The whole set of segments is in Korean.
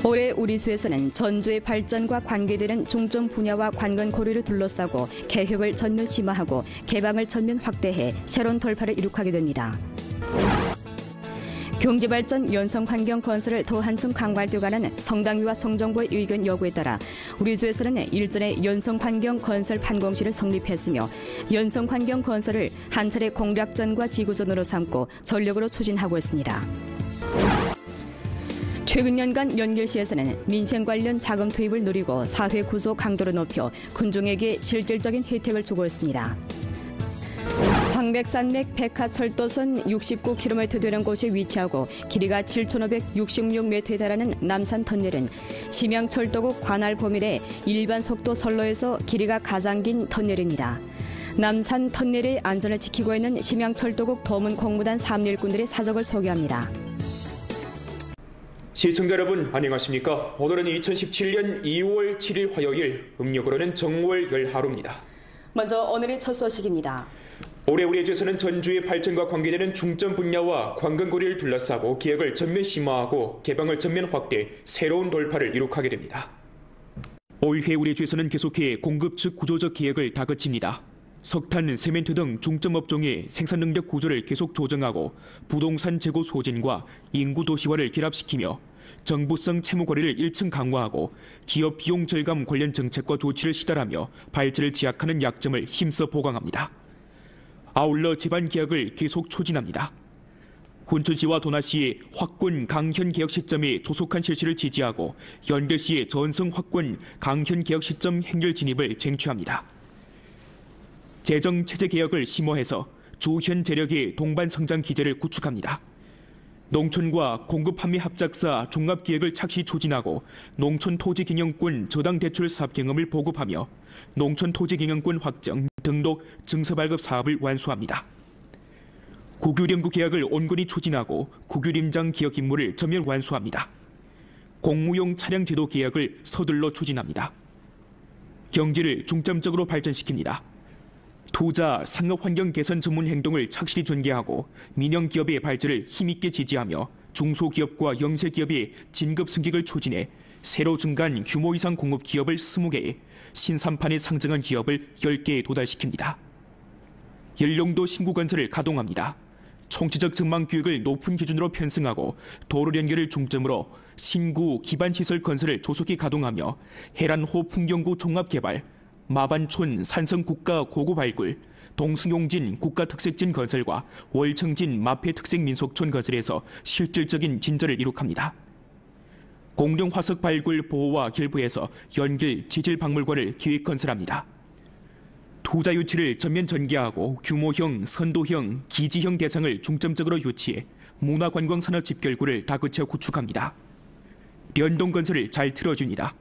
올해 우리수에서는 전주의 발전과 관계되는 중점 분야와 관건 고리를 둘러싸고 개혁을 전면 심화하고 개방을 전면 확대해 새로운 돌파를 이룩하게 됩니다. 경제발전 연성환경 건설을 더 한층 강화할 관한 성당위와 성정부의 의견 여부에 따라 우리주에서는 일전에 연성환경 건설 판공실을 성립했으며 연성환경 건설을 한 차례 공략전과 지구전으로 삼고 전력으로 추진하고 있습니다. 최근 년간 연길시에서는 민생 관련 자금 투입을 누리고 사회 구조 강도를 높여 군중에게 실질적인 혜택을 주고 있습니다. 장백산맥 백하철도선 69km 되는 곳에 위치하고 길이가 7,566m에 달하는 남산 터널은 심양철도국 관할 범위내 일반 속도 선로에서 길이가 가장 긴 터널입니다. 남산 터널의 안전을 지키고 있는 심양철도국 도문 공무단 3일꾼들의 사적을 소개합니다. 시청자 여러분 안녕하십니까? 오늘은 2017년 2월 7일 화요일, 음력으로는 정월 열하루입니다. 먼저 오늘의 첫 소식입니다. 올해 우리주에서는 전주의 발전과 관계되는 중점 분야와 관건고리를 둘러싸고 기획을 전면 심화하고 개방을 전면 확대, 새로운 돌파를 이룩하게 됩니다. 올해 우리주에서는 계속해 공급 측 구조적 기획을 다그칩니다. 석탄, 세멘트 등 중점 업종의 생산 능력 구조를 계속 조정하고 부동산 재고 소진과 인구 도시화를 결합시키며 정부성 채무 관리를 1층 강화하고 기업 비용 절감 관련 정책과 조치를 시달하며 발전을 지약하는 약점을 힘써 보강합니다. 아울러 제반 계약을 계속 추진합니다. 훈춘시와 도나시의 확군 강현 개혁 시점의 조속한 실시를 지지하고 연결시의 전성 확군 강현 개혁 시점 행렬 진입을 쟁취합니다. 재정 체제 개혁을 심화해서 주현 재력의 동반 성장 기제를 구축합니다. 농촌과 공급 판매 합작사 종합 기획을 착시 추진하고 농촌 토지 경영권 저당 대출 사업 경험을 보급하며 농촌 토지 경영권 확정, 등록, 증서 발급 사업을 완수합니다. 국유림구 계약을 온건히 추진하고 국유림장 기억 임무를 전면 완수합니다. 공무용 차량 제도 계약을 서둘러 추진합니다. 경제를 중점적으로 발전시킵니다. 투자, 상업 환경 개선 전문 행동을 착실히 전개하고 민영 기업의 발전을 힘있게 지지하며 중소기업과 영세기업의 진급 승격을 추진해 새로 증가한 규모 이상 공업 기업을 20개에 신삼판에 상장한 기업을 10개에 도달시킵니다. 연령도 신구 건설을 가동합니다. 총체적 전망 교육을 높은 기준으로 편성하고 도로 연결을 중점으로 신구 기반시설 건설을 조속히 가동하며 해란호 풍경구 종합개발, 마반촌 산성 국가 고구 발굴, 동승용진 국가특색진 건설과 월청진 마폐특색 민속촌 건설에서 실질적인 진전을 이룩합니다. 공룡화석 발굴 보호와 결부해서 연길 지질박물관을 기획 건설합니다. 투자 유치를 전면 전개하고 규모형, 선도형, 기지형 대상을 중점적으로 유치해 문화관광산업 집결구를 다그쳐 구축합니다. 연동건설을 잘 틀어줍니다.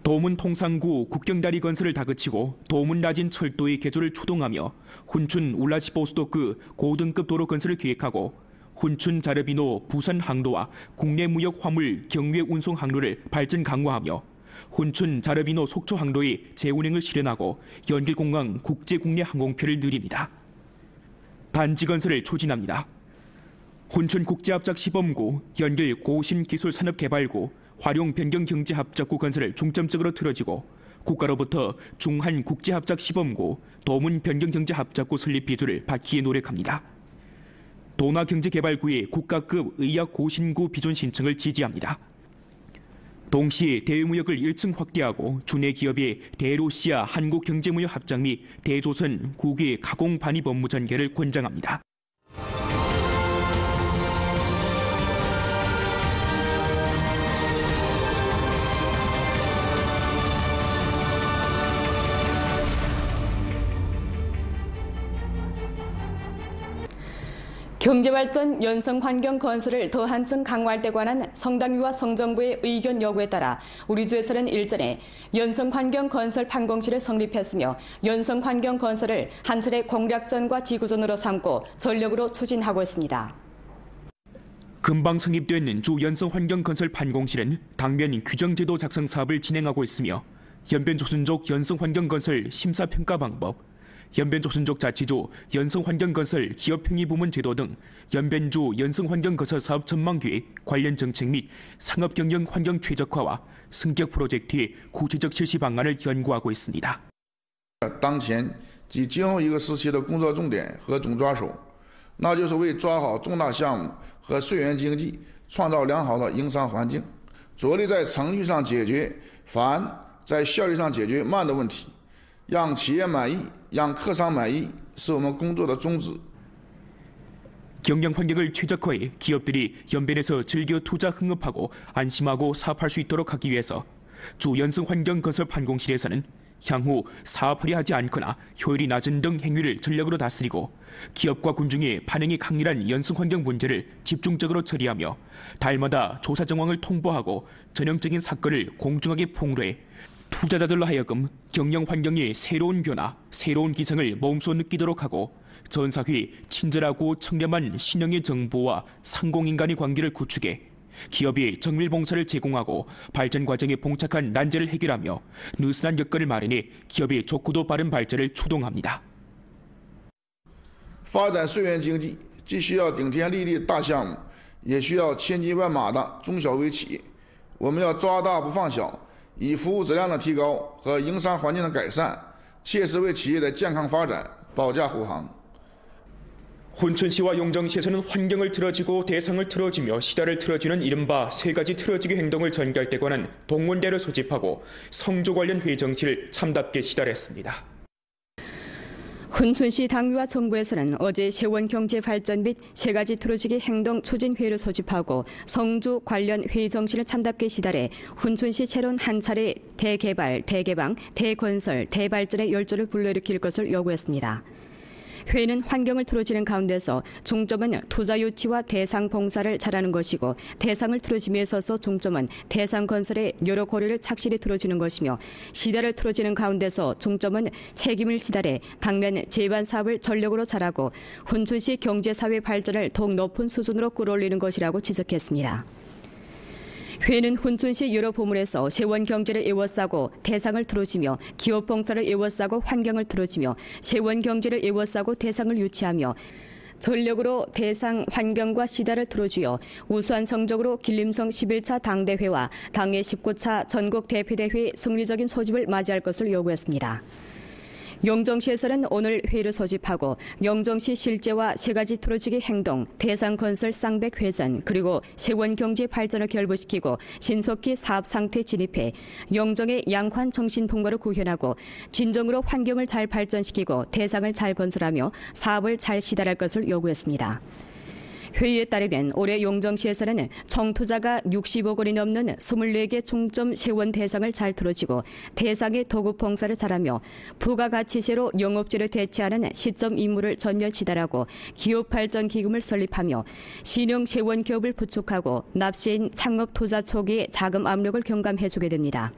도문통상구 국경다리 건설을 다그치고 도문라진 철도의 개조를 추동하며 훈춘 울라치보수도크 고등급 도로 건설을 기획하고 훈춘 자르비노 부산 항로와 국내 무역 화물 경유의 운송 항로를 발전 강화하며 훈춘 자르비노 속초 항로의 재운행을 실현하고 연길공항 국제 국내 항공표를 늘립니다. 단지 건설을 추진합니다. 훈춘 국제합작 시범구, 연길 고신기술산업개발구, 활용 변경경제합작구 건설을 중점적으로 틀어지고 국가로부터 중한 국제합작 시범구, 도문 변경경제합작구 설립 비주를 받기에 노력합니다. 도나경제개발구의 국가급 의약 고신구 비준 신청을 지지합니다. 동시에 대외무역을 1층 확대하고 주내 기업의 대로시아 한국경제무역 합작 및 대조선 국외 가공 반입 업무 전개를 권장합니다. 경제발전 연성환경 건설을 더 한층 강화할 때 관한 성당위와 성정부의 의견 여부에 따라 우리주에서는 일전에 연성환경 건설 판공실을 성립했으며 연성환경 건설을 한 차례 공략전과 지구전으로 삼고 전력으로 추진하고 있습니다. 금방 성립된 주 연성환경 건설 판공실은 당면 규정제도 작성 사업을 진행하고 있으며 연변조선족 연성환경 건설 심사평가 방법, 연변조선족 자치조 연성환경건설 기업행위부문 제도 등 연변주 연성환경건설 사업 전망계획 관련 정책 및 상업경영 환경 최적화와 승격 프로젝트의 구체적 실시 방안을 연구하고 있습니다. 当前及今后一个时期的工作重点和总抓手，那就是为抓好重大项目和税源经济创造良好的营商环境，着力在程序上解决繁，在效率上解决慢的问题，让企业满意，让客商满意，是我们工作的宗旨。 경영 환경을 최적화해 기업들이 연변에서 즐겨 투자 흥업하고 안심하고 사업할 수 있도록 하기 위해서 주 연성환경건설 판공실에서는 향후 사업하려 하지 않거나 효율이 낮은 등 행위를 전략으로 다스리고 기업과 군중의 반응이 강렬한 연성환경 문제를 집중적으로 처리하며 달마다 조사 정황을 통보하고 전형적인 사건을 공정하게 폭로해 투자자들로 하여금 경영 환경의 새로운 변화, 새로운 기상을 몸소 느끼도록 하고 전사회 친절하고 청렴한 신형의 정보와 상공인간의 관계를 구축해 기업이 정밀 봉사를 제공하고 발전 과정에 봉착한 난제를 해결하며 느슨한 여건을 마련해 기업의 좋고도 빠른 발전을 추동합니다. 发展税源经济既需要顶天立地的大项目，也需要千军万马的中小微企业。我们要抓大不放小，以服务质量的提高和营商环境的改善，切实为企业的健康发展保驾护航。 혼천시와 용정시에서는 환경을 틀어주고 대상을 틀어주며 시다를 틀어주는 이른바 세 가지 틀어주기 행동을 전개할 때 관한 동문대를 소집하고 성조 관련 회의 정치를 참답게 시달했습니다. 훈춘시 당위와 정부에서는 어제 세원경제발전 및 세 가지 틀어주기 행동 추진회의를 소집하고 성조 관련 회의 정치를 참답게 시달해 훈춘시 채론 한 차례 대개발, 대개방, 대건설, 대발전의 열조를 불러일으킬 것을 요구했습니다. 회의는 환경을 틀어주는 가운데서 중점은 투자 유치와 대상 봉사를 잘하는 것이고 대상을 틀어줌에 있어서 중점은 대상 건설의 여러 고려를 착실히 틀어주는 것이며 시대를 틀어주는 가운데서 중점은 책임을 시달해 당면 제반 사업을 전력으로 잘하고 훈춘시 경제사회 발전을 더욱 높은 수준으로 끌어올리는 것이라고 지적했습니다. 회의는 훈춘시 여러 부문에서 세원 경제를 에워싸고 대상을 틀어주며 기업 봉사를 에워싸고 환경을 틀어주며 세원 경제를 에워싸고 대상을 유치하며 전력으로 대상 환경과 시다를 틀어주어 우수한 성적으로 길림성 11차 당대회와 당의 19차 전국 대표대회 승리적인 소집을 맞이할 것을 요구했습니다. 영정시에서는 오늘 회의를 소집하고 영정시 실제와 세 가지 틀어주기 행동, 대상 건설 쌍백 회전, 그리고 세원 경제 발전을 결부시키고 신속히 사업 상태 진입해 영정의 양환 정신 풍부를 구현하고 진정으로 환경을 잘 발전시키고 대상을 잘 건설하며 사업을 잘 시달할 것을 요구했습니다. 회의에 따르면 올해 용정시에서는 총 투자가 60억 원이 넘는 24개 중점 세원 대상을 잘 틀어주고 대상의 도급 봉사를 잘하며 부가가치세로 영업제를 대체하는 시점 임무를 전면 시달하고 기업 발전 기금을 설립하며 신형 세원 기업을 구축하고 납세인 창업 투자 초기에 자금 압력을 경감해주게 됩니다.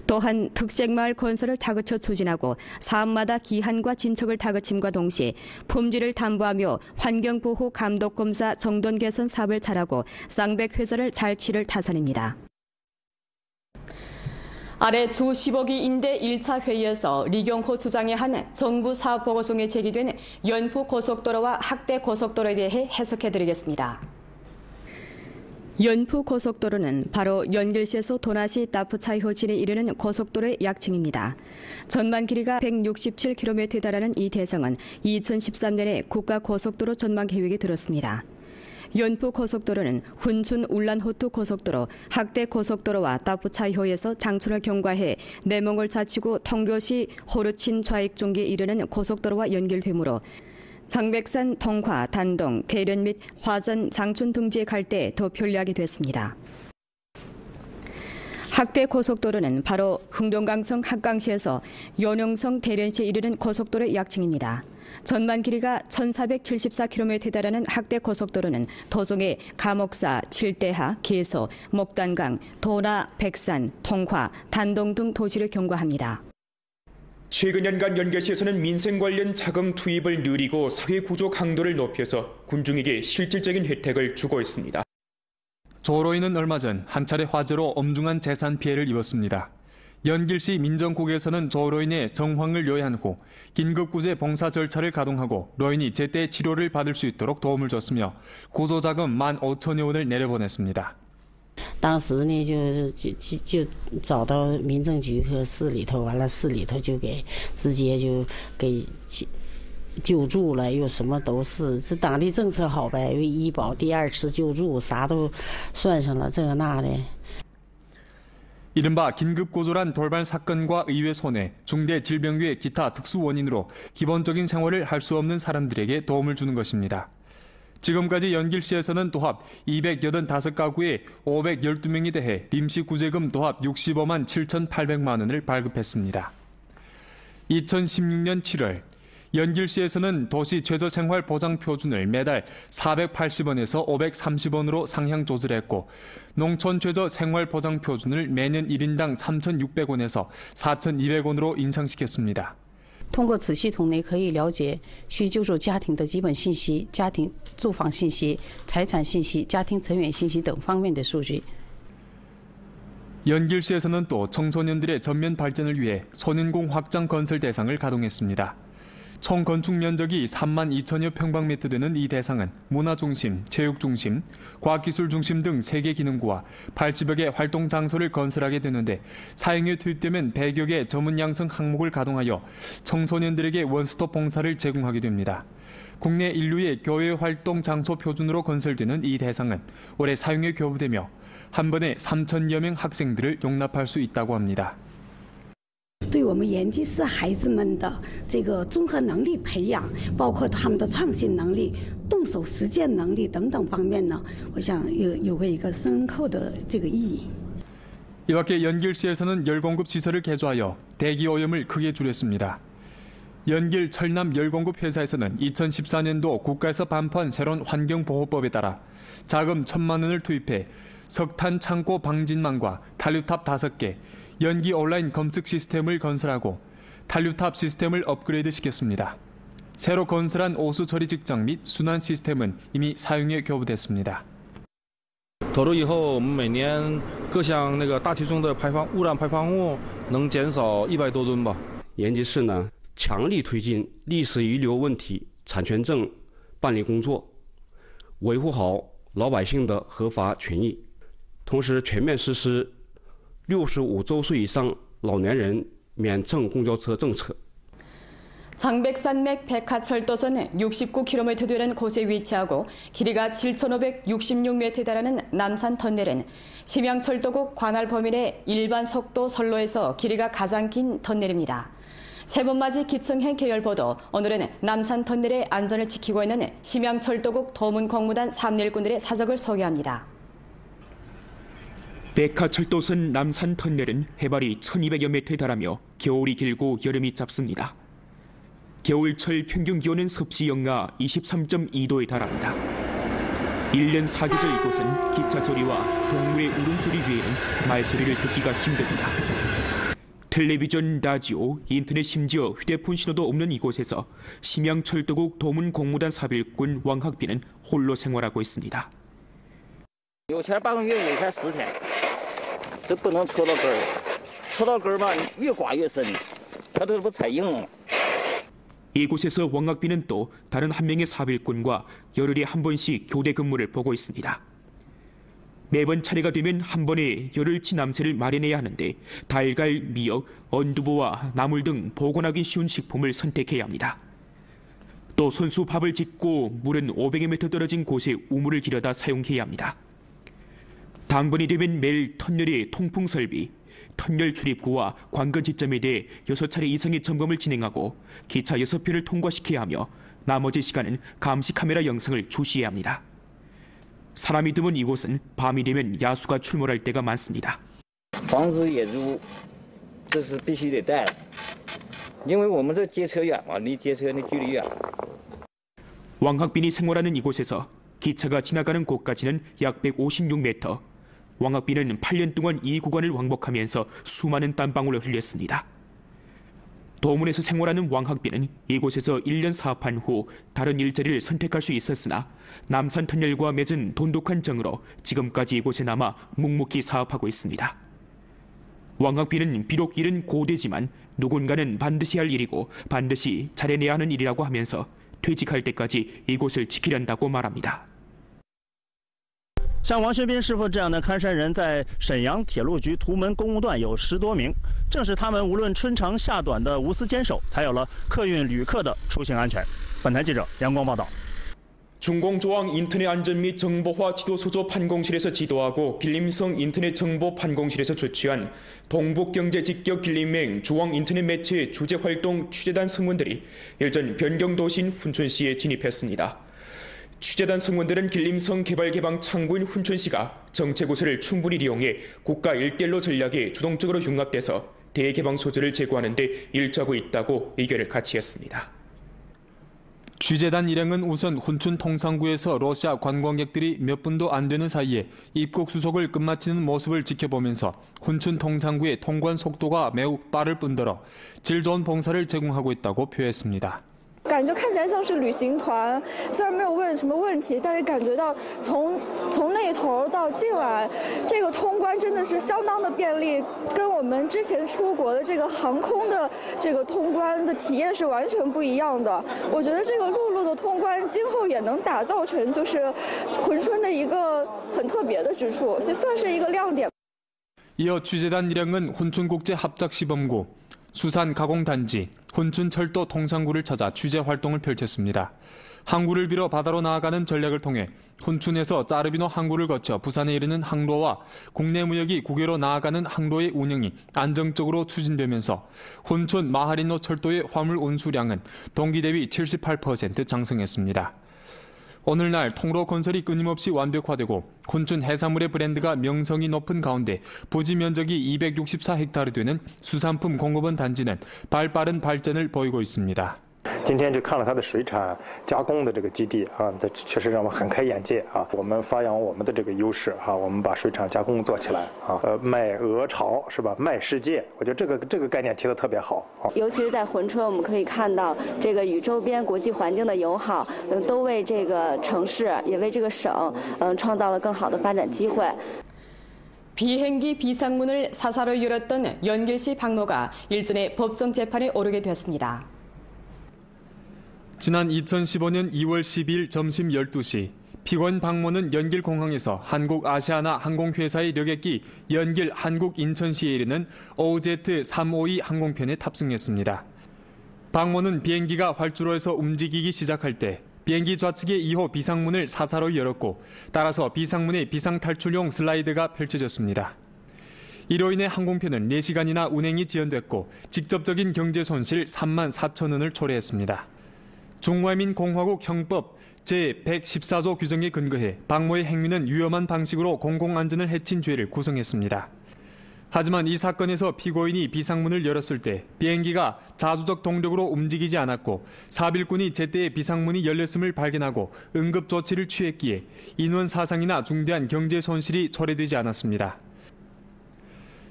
또한 특색마을 건설을 다그쳐 추진하고 사업마다 기한과 진척을 다그침과 동시에 품질을 담보하며 환경보호 감독검사 정돈 개선 사업을 잘하고 쌍백 회사를 잘 치를 타선입니다. 아래 주 10억이 인대 1차 회의에서 리경호 주장이 한 정부 사업 보고 중에 제기된 연포 고속도로와 학대 고속도로에 대해 해석해드리겠습니다. 연포 고속도로는 바로 연길시에서 도나시 따프차이호진에 이르는 고속도로의 약칭입니다. 전망 길이가 167km에 달하는 이 대상은 2013년에 국가고속도로 전망 계획에 들었습니다. 연포 고속도로는 훈춘 울란호투 고속도로, 학대 고속도로와 따프차이호에서 장촌을 경과해 내몽을 자치구 통교시 호르친 좌익종기에 이르는 고속도로와 연결되므로 장백산, 통화, 단동, 대련 및 화전, 장춘 등지에 갈 때 더 편리하게 됐습니다. 학대 고속도로는 바로 흥동강성 합강시에서 연영성 대련시에 이르는 고속도로의 약칭입니다. 전만 길이가 1474km에 달하는 학대 고속도로는 도종의 감옥사, 칠대하, 계서, 목단강, 도나, 백산, 통화, 단동 등 도시를 경과합니다. 최근 연간 연결시에서는 민생 관련 자금 투입을 늘리고 사회 구조 강도를 높여서 군중에게 실질적인 혜택을 주고 있습니다. 조로인은 얼마 전 한 차례 화재로 엄중한 재산 피해를 입었습니다. 연길시 민정국에서는 조로 인해 정황을 요해한 후 긴급구제 봉사 절차를 가동하고 로인이 제때 치료를 받을 수 있도록 도움을 줬으며 구조자금 15,000여 원을 내려보냈습니다. 当时呢，就找到民政局和市里头，完了市里头就直接给救助了，又什么都是，这党的政策好呗，又医保第二次救助啥都算上了，这个那的。 이른바 긴급구조란 돌발 사건과 의외 손해, 중대 질병 외 기타 특수 원인으로 기본적인 생활을 할 수 없는 사람들에게 도움을 주는 것입니다. 지금까지 연길시에서는 도합 285가구에 512명이 대해 임시구제금 도합 65만 7,800만 원을 발급했습니다. 2016년 7월 연길시에서는 도시 최저생활보장표준을 매달 480원에서 530원으로 상향 조절했고 농촌 최저생활보장표준을 매년 1인당 3,600원에서 4,200원으로 인상시켰습니다. 通过此系统内可以了解需救助家庭的基本信息、家庭住房信息、财产信息、家庭成员信息等方面的数据。 연길시에서는 또 청소년들의 전면 발전을 위해 소년공 확장 건설 대상을 가동했습니다. 총 건축 면적이 3만 2천여 평방미터 되는 이 대상은 문화중심, 체육중심, 과학기술중심 등 3개 기능구와 80여 개 활동 장소를 건설하게 되는데 사행에 투입되면 100여 개 전문 양성 항목을 가동하여 청소년들에게 원스톱 봉사를 제공하게 됩니다. 국내 인류의 교외 활동 장소 표준으로 건설되는 이 대상은 올해 사용에 교부되며 한 번에 3,000여 명 학생들을 용납할 수 있다고 합니다. 对我们延吉市孩子们的这个综合能力培养，包括他们的创新能力、动手实践能力等等方面呢，我想有过一个深刻的这个意义。 이 밖에 연길시에서는 열공급 시설을 개조하여 대기 오염을 크게 줄였습니다. 연길 철남 열공급 회사에서는 2014년도 국가에서 반포한 새로운 환경보호법에 따라 자금 1,000만 원을 투입해 석탄 창고 방진망과 탄류탑 5개, 연기 온라인 검측 시스템을 건설하고 탄류탑 시스템을 업그레이드 시켰습니다. 새로 건설한 오수 처리 직장 및 순환 시스템은 이미 사용에 교부됐습니다. 投入以后，我们每年各项大气中的污染排放物能减少100多吨吧。延吉市呢，强力推进历史遗留问题产权证办理工作，维护好老百姓的合法权益，同时全面实施65周岁以上老年人免乘公交车政策。 장백산맥 백하철도선 69km 되는 곳에 위치하고 길이가 7,566m에 달하는 남산 터널은 심양철도국 관할 범위내 일반 속도 선로에서 길이가 가장 긴 터널입니다. 세번맞이 기층행 계열보도 오늘은 남산 터널의 안전을 지키고 있는 심양철도국 도문공무단 3일꾼들의 사적을 소개합니다. 백하철도선 남산 터널은 해발이 1,200여 미터에 달하며 겨울이 길고 여름이 짧습니다. 겨울철 평균 기온은 섭씨 영하 23.2도에 달합니다. 1년 사계절 이곳은 기차 소리와 동물의 울음소리 외에는 말소리를 듣기가 힘듭니다. 텔레비전, 라디오, 인터넷 심지어 휴대폰 신호도 없는 이곳에서 심양철도국 도문공무단 4일꾼 왕학빈은 홀로 생활하고 있습니다. 有钱半个月，有钱10天，这不能戳到根儿，戳到根儿吧，越刮越深，它这不踩硬了。 이곳에서 왕학빈은 또 다른 한 명의 사일꾼과 열흘에 한 번씩 교대 근무를 보고 있습니다. 매번 차례가 되면 한 번에 열흘치 남새를 마련해야 하는데 달걀, 미역, 언두부와 나물 등 보관하기 쉬운 식품을 선택해야 합니다. 또 손수 밥을 짓고 물은 500여 m 떨어진 곳에 우물을 길어다 사용해야 합니다. 당번이 되면 매일 터널의 통풍 설비, 터널 출입구와 관건 지점에 대해 6차례 이상의 점검을 진행하고 기차 6편을 통과시켜야 하며 나머지 시간은 감시 카메라 영상을 주시해야 합니다. 사람이 드문 이곳은 밤이 되면 야수가 출몰할 때가 많습니다. 防止野猪，这是必须得带的，因为我们这街车远嘛，离街车的距离远。 왕학빈이 생활하는 이곳에서 기차가 지나가는 곳까지는 약 156m. 왕학빈은 8년 동안 이 구간을 왕복하면서 수많은 땀방울을 흘렸습니다. 도문에서 생활하는 왕학빈은 이곳에서 1년 사업한 후 다른 일자리를 선택할 수 있었으나 남산 터널과 맺은 돈독한 정으로 지금까지 이곳에 남아 묵묵히 사업하고 있습니다. 왕학비는 비록 일은 고되지만 누군가는 반드시 할 일이고 반드시 잘해내야 하는 일이라고 하면서 퇴직할 때까지 이곳을 지키란다고 말합니다. 像王学斌师傅这样的看山人，在沈阳铁路局图门公务段有10多名，正是他们无论春长夏短的无私坚守，才有了客运旅客的出行安全。本台记者杨光报道。 중공조항 인터넷 안전 및 정보화 지도소조 판공실에서 지도하고 길림성 인터넷 정보 판공실에서 주최한 동북경제직격 길림행 조항 인터넷 매체 주재활동 취재단 성원들이 일전 변경도시인 훈춘시에 진입했습니다. 취재단 성원들은 길림성 개발개방 창구인 훈춘시가 정체구설을 충분히 이용해 국가 일대일로 전략에 주동적으로 융합돼서 대개방 소재를 제고하는 데 일조하고 있다고 의견을 같이 했습니다. 취재단 일행은 우선 훈춘 통상구에서 러시아 관광객들이 몇 분도 안 되는 사이에 입국 수속을 끝마치는 모습을 지켜보면서 훈춘 통상구의 통관 속도가 매우 빠를 뿐더러 질 좋은 봉사를 제공하고 있다고 표했습니다. 感觉看起来像是旅行团，虽然没有问什么问题，但是感觉到从那头到进来，这个通关真的是相当的便利，跟我们之前出国的这个航空的这个通关的体验是完全不一样的。我觉得这个陆路的通关今后也能打造成就是珲春的一个很特别的之处，所以算是一个亮点。 이어 취재단 일행은 훈춘국제합작시범구, 수산가공단지, 훈춘철도 통상구를 찾아 취재 활동을 펼쳤습니다. 항구를 빌어 바다로 나아가는 전략을 통해 훈춘에서 짜르비노 항구를 거쳐 부산에 이르는 항로와 국내 무역이 국외로 나아가는 항로의 운영이 안정적으로 추진되면서 훈춘 마하린노 철도의 화물 운수량은 동기 대비 78% 상승했습니다. 오늘날 통로 건설이 끊임없이 완벽화되고 훈춘 해산물의 브랜드가 명성이 높은 가운데 부지 면적이 264헥타르 되는 수산품 공급원 단지는 발빠른 발전을 보이고 있습니다. 今天就看了它的水产加工的这个基地啊，这确实让我很开眼界啊。我们发扬我们的这个优势啊，我们把水产加工做起来啊，卖鹅巢是吧？卖世界，我觉得这个概念提得特别好啊。尤其是在珲春，我们可以看到这个与周边国际环境的友好，都为这个城市也为这个省创造了更好的发展机会。 비행기 비상문을 사사로 열었던 연길시 박모가 일전에 법정 재판에 오르게 됐습니다. 지난 2015년 2월 12일 점심 12시 피고인 박모는 연길공항에서 한국아시아나 항공회사의 여객기 연길 한국인천시에 이르는 OZ352 항공편에 탑승했습니다. 박모는 비행기가 활주로에서 움직이기 시작할 때 비행기 좌측의 2호 비상문을 사사로 열었고 따라서 비상문의 비상탈출용 슬라이드가 펼쳐졌습니다. 이로 인해 항공편은 4시간이나 운행이 지연됐고 직접적인 경제 손실 3만 4천 원을 초래했습니다. 중화민공화국 형법 제114조 규정에 근거해 박모의 행위는 위험한 방식으로 공공안전을 해친 죄를 구성했습니다. 하지만 이 사건에서 피고인이 비상문을 열었을 때 비행기가 자주적 동력으로 움직이지 않았고 사빌꾼이 제때에 비상문이 열렸음을 발견하고 응급조치를 취했기에 인원 사상이나 중대한 경제 손실이 초래되지 않았습니다.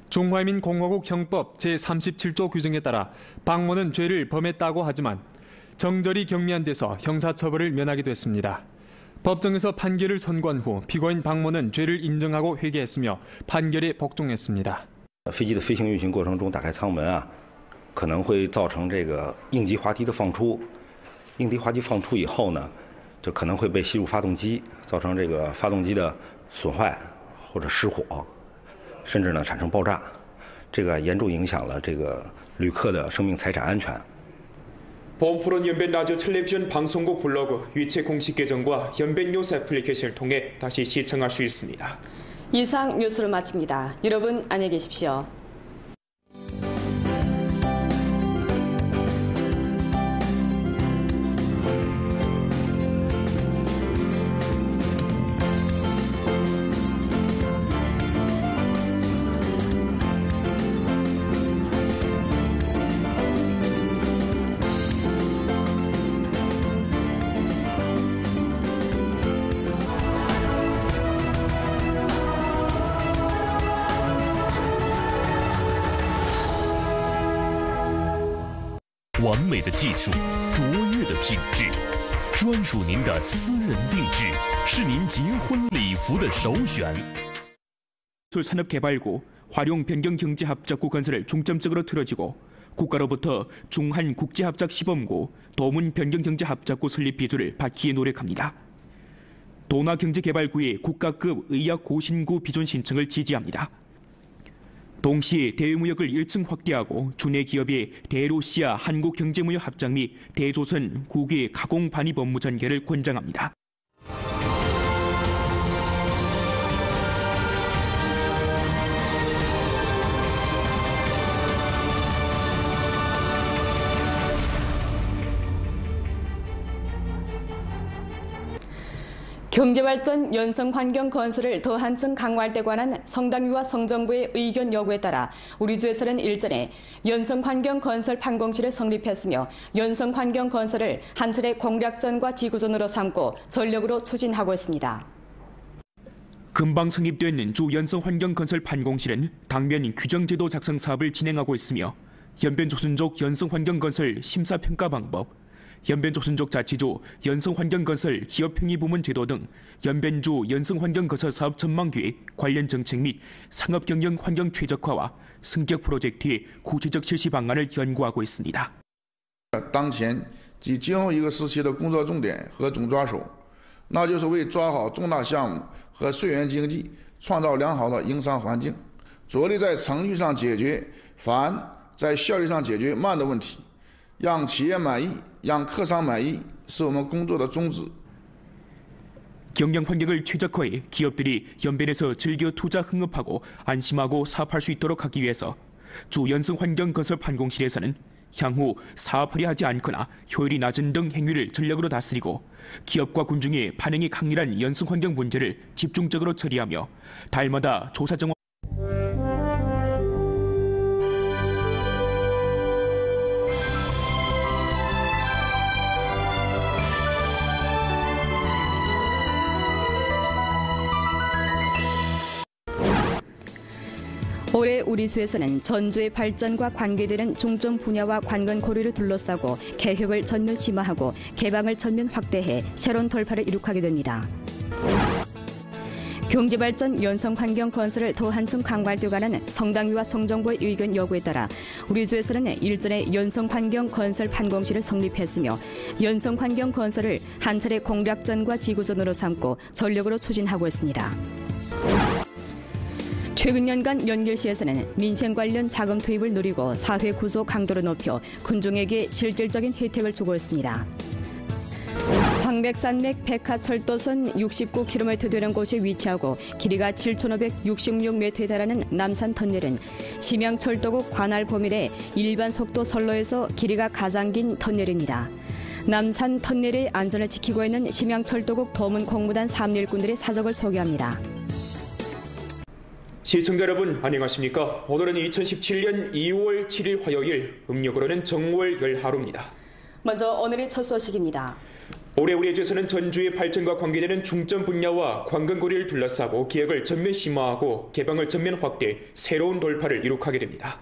중화민공화국 형법 제37조 규정에 따라 박모는 죄를 범했다고 하지만 정절이 경미한 데서 형사처벌을 면하게 됐습니다. 법정에서 판결을 선고한 후 피고인 박모는 죄를 인정하고 회개했으며 판결에 복종했습니다. 飞机的飞行运行过程中打开舱门啊，可能会造成这个应急滑梯的放出。应急滑梯放出以后呢，就可能会被吸入发动机，造成这个发动机的损坏或者失火，甚至呢产生爆炸，这个严重影响了这个旅客的生命财产安全。 보험프로는 연변 라디오 텔레비전 방송국 블로그 위챗 공식 계정과 연변 뉴스 애플리케이션을 통해 다시 시청할 수 있습니다. 이상 뉴스를 마칩니다. 여러분 안녕히 계십시오.完美的技术，卓越的品质，专属您的私人定制，是您结婚礼服的首选。 산업개발구 활용 변경 경제 합작구 건설을 중점적으로 틀어지고 국가로부터 중한 국제 합작 시범구 도문 변경 경제 합작구 설립 비준을 받기에 노력합니다. 도나경제개발구의 국가급 의약 고신구 비준 신청을 지지합니다. 동시에 대외무역을 1층 확대하고 주내 기업의 대로시아 한국경제무역 합작 및 대조선 국외 가공 반입 업무 전개를 권장합니다. 경제발전 연성환경 건설을 더 한층 강화할 때 관한 성당위와 성정부의 의견 요구에 따라 우리 주에서는 일전에 연성환경 건설 판공실을 성립했으며 연성환경 건설을 한 차례 공략전과 지구전으로 삼고 전력으로 추진하고 있습니다. 금방 성립된 주 연성환경 건설 판공실은 당면 규정제도 작성 사업을 진행하고 있으며 연변조선족 연성환경 건설 심사평가 방법, 연변조선족 자치주 연성환경건설 기업평의부문 제도 등 연변주 연성환경건설 사업 전망계획 관련 정책 및 상업경영 환경 최적화와 승격 프로젝트의 구체적 실시 방안을 연구하고 있습니다. 当前及今后一个时期的工作重点和总抓手，那就是为抓好重大项目和税源经济创造良好的营商环境，着力在程序上解决繁，在效率上解决慢的问题。 让企业满意，让客商满意，是我们工作的宗旨。 경영 환경을 최적화해 기업들이 연변에서 즐겨 투자 흥업하고 안심하고 사업할 수 있도록 하기 위해서 주 연성환경건설 판공실에서는 향후 사업하려 하지 않거나 효율이 낮은 등 행위를 전략으로 다스리고 기업과 군중의 반응이 강렬한 연성환경 문제를 집중적으로 처리하며 달마다 조사 정화 올해 우리 수에서는 전주의 발전과 관계되는 중점 분야와 관건 고려를 둘러싸고 개혁을 전면 심화하고 개방을 전면 확대해 새로운 돌파를 이룩하게 됩니다. 경제발전 연성환경 건설을 더 한층 강화할 때 관한 성당위와 성정부의 의견 요구에 따라 우리 주에서는 일전에 연성환경 건설 판공실을 성립했으며 연성환경 건설을 한 차례 공략전과 지구전으로 삼고 전력으로 추진하고 있습니다. 최근 년간 연결시에서는 민생 관련 자금 투입을 누리고 사회 구조 강도를 높여 군중에게 실질적인 혜택을 주고 있습니다. 장백산맥 백하철도선 69km 되는 곳에 위치하고 길이가 7,566m에 달하는 남산 터널은 심양철도국 관할 범위내 일반 속도 선로에서 길이가 가장 긴 터널입니다. 남산 터널의 안전을 지키고 있는 심양철도국 도문 공무단 3일꾼들의 사적을 소개합니다. 시청자 여러분 안녕하십니까? 오늘은 2017년 2월 7일 화요일, 음력으로는 정월 열하루입니다. 먼저 오늘의 첫 소식입니다. 올해 우리 주에서는 전주의 발전과 관계되는 중점 분야와 관건거리를 둘러싸고 기획을 전면 심화하고 개방을 전면 확대, 새로운 돌파를 이룩하게 됩니다.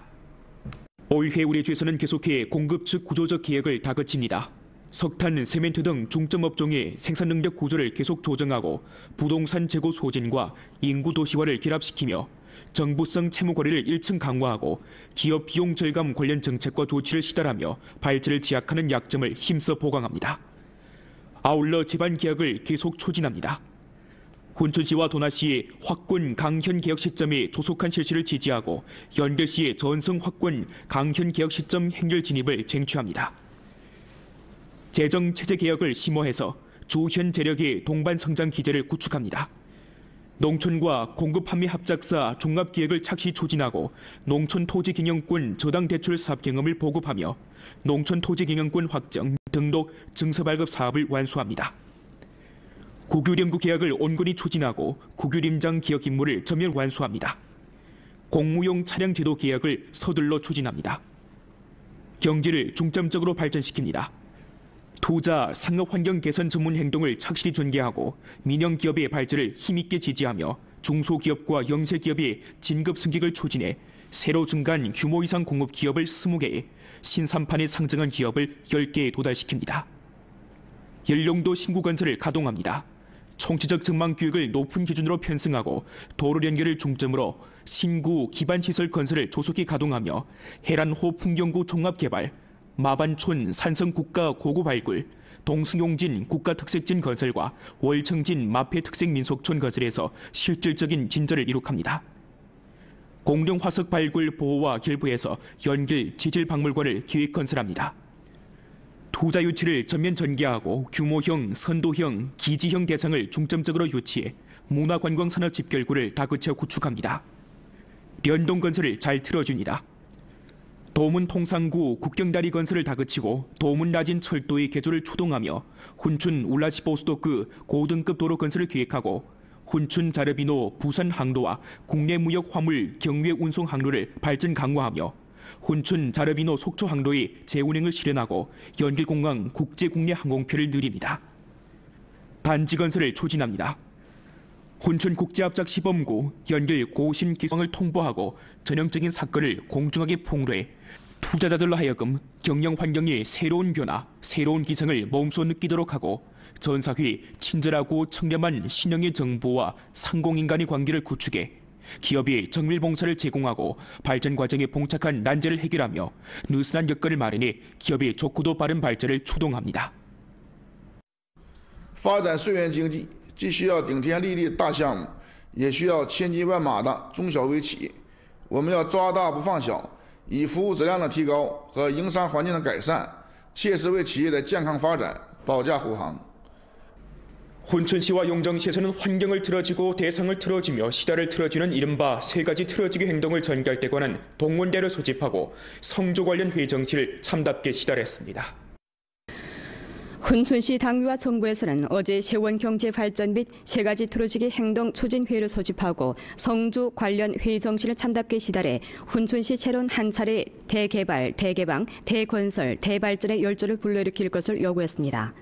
올해 우리 주에서는 계속해 공급 측 구조적 기획을 다그칩니다. 석탄, 세멘트 등 중점 업종의 생산 능력 구조를 계속 조정하고 부동산 재고 소진과 인구 도시화를 결합시키며 정부성 채무 관리를 1층 강화하고 기업 비용 절감 관련 정책과 조치를 시달하며 발전을 제약하는 약점을 힘써 보강합니다. 아울러 제반 개혁을 계속 추진합니다. 훈천시와 도나시의 확군 강현 개혁 시점의 조속한 실시를 지지하고 연결시의 전성 확군 강현 개혁 시점 행렬 진입을 쟁취합니다. 재정 체제 개혁을 심화해서 주현 재력의 동반 성장 기제를 구축합니다. 농촌과 공급 판매 합작사 종합 기획을 착시 추진하고 농촌 토지 경영권 저당 대출 사업 경험을 보급하며 농촌 토지 경영권 확정, 등록, 증서 발급 사업을 완수합니다. 국유림구 계약을 온건히 추진하고 국유림장 기억 임무를 전면 완수합니다. 공무용 차량 제도 계약을 서둘러 추진합니다. 경제를 중점적으로 발전시킵니다. 투자, 상업 환경 개선 전문 행동을 착실히 전개하고 민영기업의 발전을 힘있게 지지하며 중소기업과 영세기업의 진급 승격을 추진해 새로 증가한 규모 이상 공업 기업을 20개에 신삼판에 상장한 기업을 10개에 도달시킵니다. 연령도 신구건설을 가동합니다. 총체적 전망 규획을 높은 기준으로 편성하고 도로 연결을 중점으로 신구 기반시설 건설을 조속히 가동하며 해란호 풍경구 종합개발, 마반촌 산성 국가 고구 발굴, 동승용진 국가특색진 건설과 월청진 마폐특색 민속촌 건설에서 실질적인 진전을 이룩합니다. 공룡화석 발굴 보호와 결부해서 연길 지질박물관을 기획 건설합니다. 투자 유치를 전면 전개하고 규모형, 선도형, 기지형 대상을 중점적으로 유치해 문화관광산업 집결구를 다그쳐 구축합니다. 변동건설을 잘 틀어줍니다. 도문 통상구 국경다리 건설을 다그치고 도문 라진 철도의 개조를 추동하며 훈춘 울라시보스토크 고등급 도로 건설을 기획하고 훈춘 자르비노 부산 항로와 국내 무역 화물 경유의 운송 항로를 발전 강화하며 훈춘 자르비노 속초 항로의 재운행을 실현하고 연길공항 국제 국내 항공편을 늘립니다. 단지 건설을 추진합니다. 훈춘 국제합작 시범구 연길 고신 기상을 통보하고 전형적인 사건을 공정하게 폭로해 투자자들로 하여금 경영 환경의 새로운 변화, 새로운 기상을 몸소 느끼도록 하고 전사회 친절하고 청렴한 신형의 정보와 상공인간의 관계를 구축해 기업이 정밀봉사를 제공하고 발전 과정에 봉착한 난제를 해결하며 느슨한 여건을 마련해 기업의 좋고도 빠른 발전을 추동합니다. 发展水源经济既需要顶天立地的大项目，也需要千军万马的中小微企业。我们要抓大不放小，以服务质量的提高和营商环境的改善，切实为企业的健康发展保驾护航。 훈춘시와 용정시에서는 환경을 틀어주고 대상을 틀어주며 시다를 틀어주는 이른바 세 가지 틀어주기 행동을 전개할 때 관한 동문대를 소집하고 성조 관련 회의 정치를 참답게 시달했습니다. 훈춘시 당위와 정부에서는 어제 세원경제발전 및 세 가지 틀어주기 행동 추진회의를 소집하고 성조 관련 회의 정치를 참답게 시달해 훈춘시 새로운 한 차례 대개발, 대개방, 대건설, 대발전의 열조를 불러일으킬 것을 요구했습니다.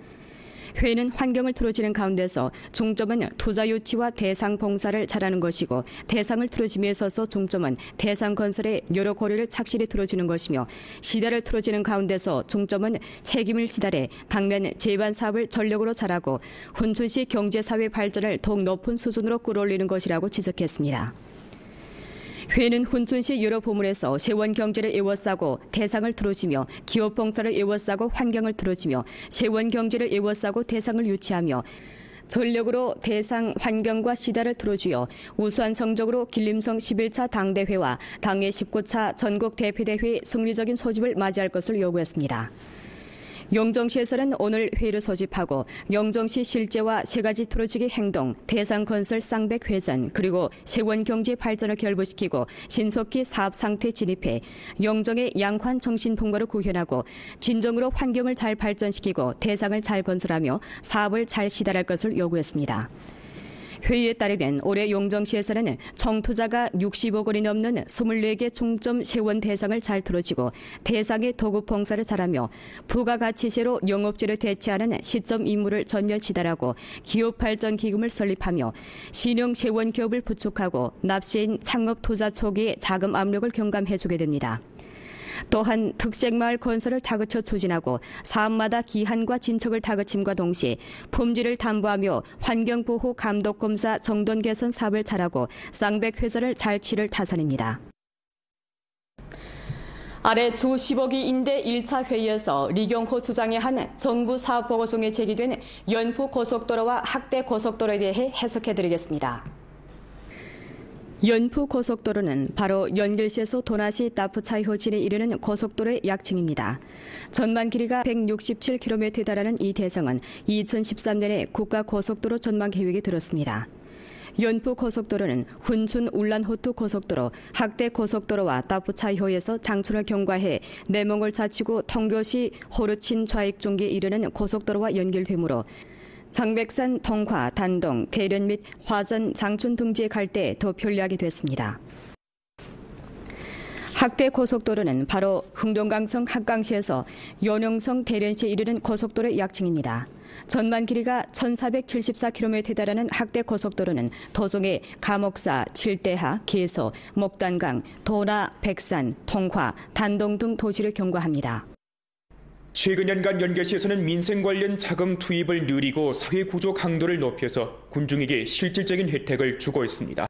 회의는 환경을 틀어주는 가운데서 중점은 투자 유치와 대상 봉사를 잘하는 것이고 대상을 틀어줌에 있어서 중점은 대상 건설에 여러 고려를 착실히 틀어주는 것이며 시대를 틀어주는 가운데서 중점은 책임을 지달해 당면 제반 사업을 전력으로 잘하고 훈춘시 경제사회 발전을 더욱 높은 수준으로 끌어올리는 것이라고 지적했습니다. 회의는 훈춘시 여러 부문에서 세원 경제를 에워싸고 대상을 틀어주며 기업 봉사를 에워싸고 환경을 틀어주며 세원 경제를 에워싸고 대상을 유치하며 전력으로 대상 환경과 시다를 틀어주어 우수한 성적으로 길림성 11차 당대회와 당의 19차 전국 대표대회 승리적인 소집을 맞이할 것을 요구했습니다. 용정시에서는 오늘 회의를 소집하고 용정시 실제와 세 가지 틀어주기 행동, 대상 건설 쌍백 회전, 그리고 세원 경제 발전을 결부시키고 신속히 사업 상태 진입해 용정의 양환 정신 풍부를 구현하고 진정으로 환경을 잘 발전시키고 대상을 잘 건설하며 사업을 잘 시달할 것을 요구했습니다. 회의에 따르면 올해 용정시에서는 총 투자가 60억 원이 넘는 24개 중점 세원 대상을 잘 틀어주고 대상의 도급 봉사를 잘하며 부가가치세로 영업제를 대체하는 시점 임무를 전면 지달하고 기업 발전 기금을 설립하며 신형 세원 기업을 구축하고 납세인 창업 투자 초기에 자금 압력을 경감해주게 됩니다. 또한 특색마을 건설을 다그쳐 추진하고 사업마다 기한과 진척을 다그침과 동시에 품질을 담보하며 환경보호 감독검사 정돈 개선 사업을 잘하고 쌍백 회사를 잘 치를 타산입니다. 아래 주 10억이 인대 1차 회의에서 리경호 주장의 한 정부 사업 보고 중에 제기된 연포고속도로와 학대고속도로에 대해 해석해드리겠습니다. 연포고속도로는 바로 연길시에서 도나시 따프차이호진에 이르는 고속도로의 약칭입니다. 전망 길이가 167km에 달하는 이 대상은 2013년에 국가고속도로 전망 계획에 들었습니다. 연포고속도로는 훈춘 울란호투 고속도로, 학대고속도로와 따프차이호에서 장춘을 경과해 내몽을 자치구 통교시 호르친 좌익중기에 이르는 고속도로와 연결되므로 장백산, 통화, 단동, 대련 및 화전, 장춘 등지에 갈 때 더 편리하게 됐습니다. 학대고속도로는 바로 흥룡강성 합강시에서 연영성 대련시에 이르는 고속도로의 약칭입니다. 전만 길이가 1474km에 달하는 학대고속도로는 도종의 감옥사, 칠대하, 계서, 목단강, 도나, 백산, 통화, 단동 등 도시를 경과합니다. 최근 연간 연계시에서는 민생 관련 자금 투입을 늘리고 사회 구조 강도를 높여서 군중에게 실질적인 혜택을 주고 있습니다.